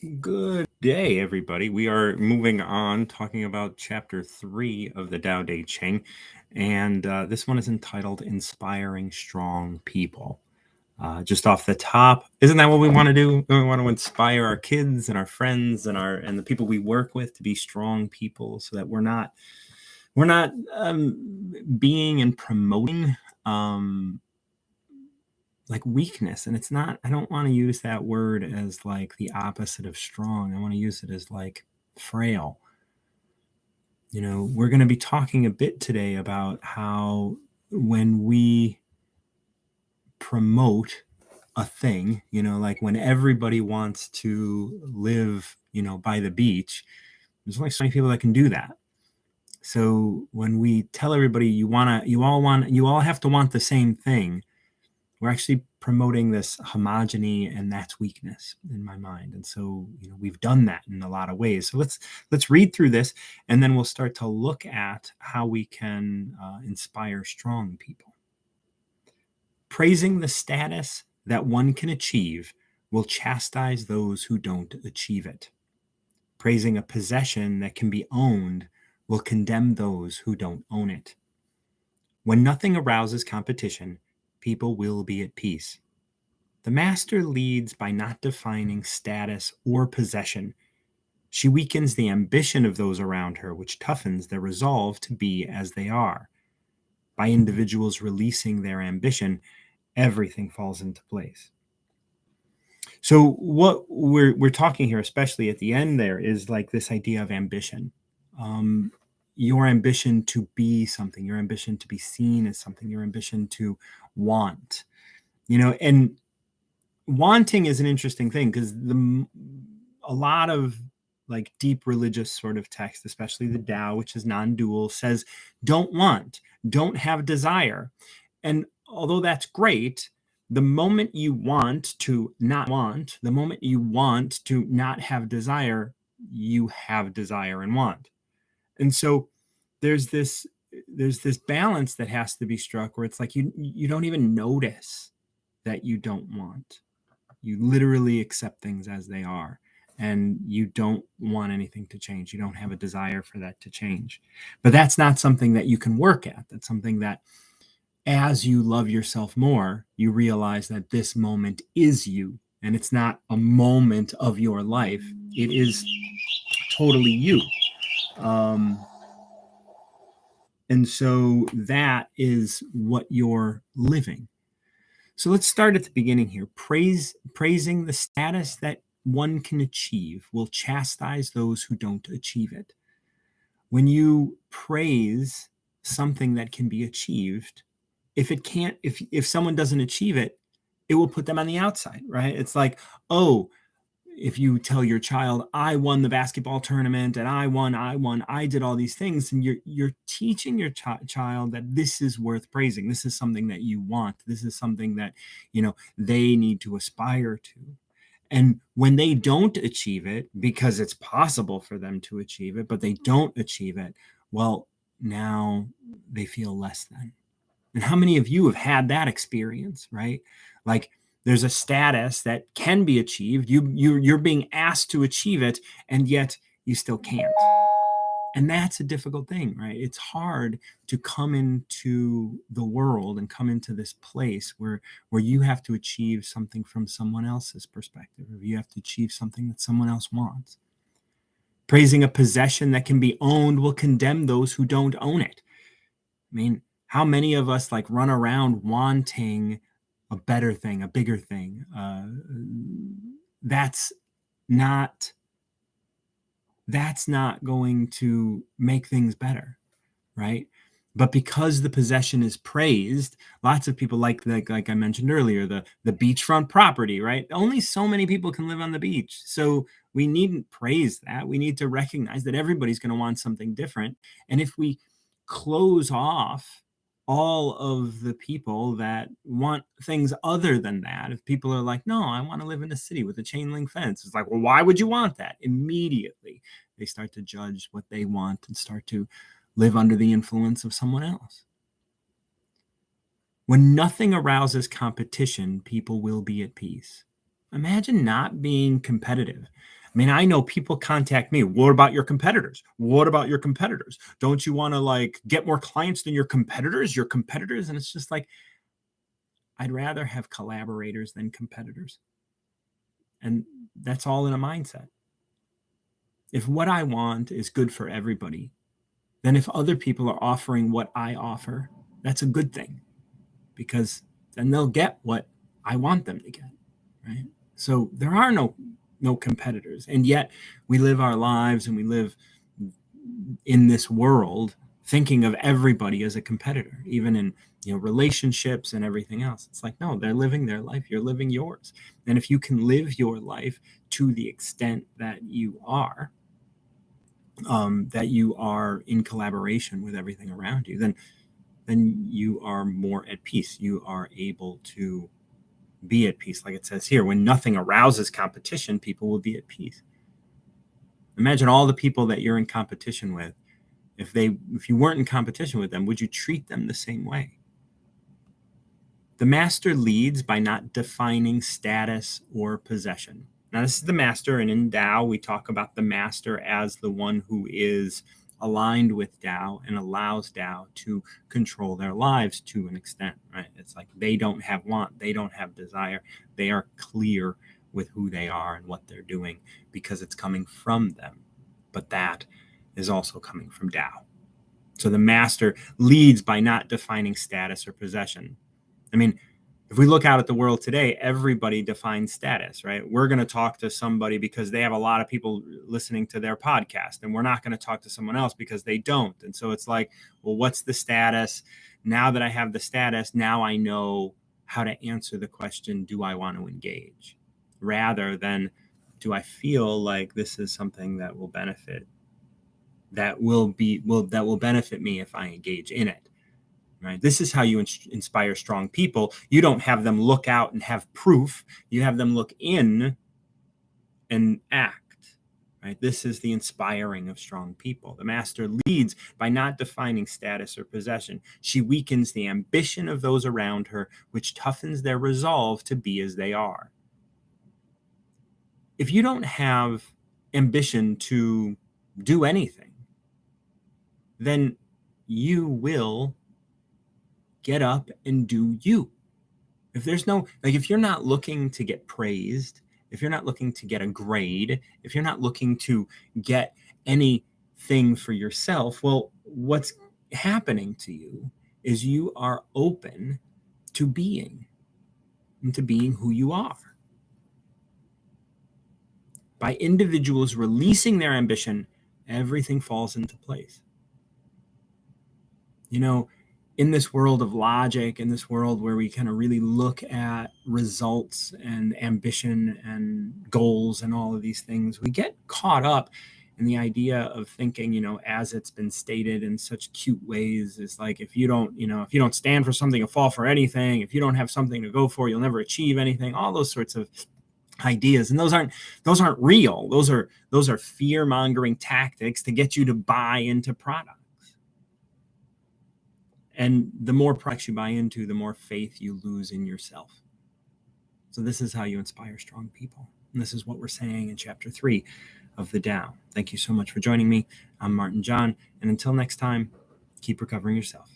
Good day, everybody. We are moving on, talking about chapter 3 of the Tao Te Ching, and this one is entitled Inspiring Strong People. Just off the top, isn't that what we want to do? We want to inspire our kids and our friends and the people we work with to be strong people, so that we're not being and promoting like weakness. And it's not, I don't want to use that word as like the opposite of strong. I want to use it as like frail. We're going to be talking a bit today about how when we promote a thing, like when everybody wants to live, by the beach, there's only so many people that can do that. So when we tell everybody you all have to want the same thing, we're actually promoting this homogeny, and that's weakness in my mind. And so, we've done that in a lot of ways. So let's read through this, and then we'll start to look at how we can inspire strong people. Praising the status that one can achieve will chastise those who don't achieve it. Praising a possession that can be owned will condemn those who don't own it. When nothing arouses competition, people will be at peace. The master leads by not defining status or possession. She weakens the ambition of those around her, which toughens their resolve to be as they are. By individuals releasing their ambition, everything falls into place. So what we're talking here, especially at the end there, is like this idea of ambition. Your ambition to be something, your ambition to be seen as something, your ambition to want, and wanting is an interesting thing, because a lot of like deep religious sort of text, especially the Tao, which is non-dual, says don't want, don't have desire. And although that's great, the moment you want to not want, the moment you want to not have desire, you have desire and want. And so there's this balance that has to be struck, where it's like you don't even notice that you don't want. You literally accept things as they are, and you don't want anything to change. You don't have a desire for that to change. But that's not something that you can work at. That's something that, as you love yourself more, you realize that this moment is you, and it's not a moment of your life. It is totally you. And so that is what you're living. So let's start at the beginning here. Praising the status that one can achieve will chastise those who don't achieve it. When you praise something that can be achieved, if someone doesn't achieve it, it will put them on the outside, right? It's like, oh, if you tell your child, I won the basketball tournament and I did all these things, and you're teaching your child that this is worth praising. This is something that you want. This is something that, they need to aspire to. And when they don't achieve it, because it's possible for them to achieve it, but they don't achieve it, well, now they feel less than. And how many of you have had that experience, right? Like, there's a status that can be achieved. You're being asked to achieve it, and yet you still can't. And that's a difficult thing, right? It's hard to come into the world and come into this place where you have to achieve something from someone else's perspective, or you have to achieve something that someone else wants. Praising a possession that can be owned will condemn those who don't own it. I mean, how many of us like run around wanting a better thing, a bigger thing? That's not going to make things better, right? But because the possession is praised, lots of people like I mentioned earlier, the beachfront property, right? Only so many people can live on the beach. So we needn't praise that. We need to recognize that everybody's going to want something different. And if we close off all of the people that want things other than that, if people are like, no, I want to live in a city with a chain link fence, it's like, well, why would you want that? Immediately they start to judge what they want and start to live under the influence of someone else. When nothing arouses competition, people will be at peace. Imagine not being competitive. I mean, I know people contact me. What about your competitors? What about your competitors? Don't you want to like get more clients than your competitors? Your competitors? And it's just like, I'd rather have collaborators than competitors. And that's all in a mindset. If what I want is good for everybody, then if other people are offering what I offer, that's a good thing, because then they'll get what I want them to get, right? So there are no competitors, and yet we live our lives and we live in this world thinking of everybody as a competitor, even in relationships and everything else. It's like, no, they're living their life, you're living yours. And if you can live your life to the extent that you are in collaboration with everything around you, then you are more at peace. You are able to be at peace. Like it says here, when nothing arouses competition, people will be at peace. Imagine all the people that you're in competition with. If you weren't in competition with them, would you treat them the same way? The master leads by not defining status or possession. Now, this is the master, and in Tao, we talk about the master as the one who is aligned with Tao and allows Tao to control their lives to an extent, right? It's like they don't have want, they don't have desire. They are clear with who they are and what they're doing because it's coming from them. But that is also coming from Tao. So the master leads by not defining status or possession. I mean, if we look out at the world today, everybody defines status, right? We're going to talk to somebody because they have a lot of people listening to their podcast, and we're not going to talk to someone else because they don't. And so it's like, well, what's the status? Now that I have the status, now I know how to answer the question, do I want to engage? Rather than, do I feel like this is something that will benefit, that will benefit me if I engage in it? Right? This is how you inspire strong people. You don't have them look out and have proof. You have them look in and act. Right? This is the inspiring of strong people. The master leads by not defining status or possession. She weakens the ambition of those around her, which toughens their resolve to be as they are. If you don't have ambition to do anything, then you will get up and do you. If there's no, like, if you're not looking to get praised, if you're not looking to get a grade, if you're not looking to get anything for yourself, well, what's happening to you is you are open to being and to being who you are. By individuals releasing their ambition, everything falls into place. In this world of logic, in this world where we kind of really look at results and ambition and goals and all of these things, we get caught up in the idea of thinking, as it's been stated in such cute ways, is like, if you don't stand for something, you'll fall for anything. If you don't have something to go for, you'll never achieve anything. All those sorts of ideas, and those aren't real. Those are fear-mongering tactics to get you to buy into products. And the more products you buy into, the more faith you lose in yourself. So this is how you inspire strong people. And this is what we're saying in chapter 3 of the Tao. Thank you so much for joining me. I'm Martin John. And until next time, keep recovering yourself.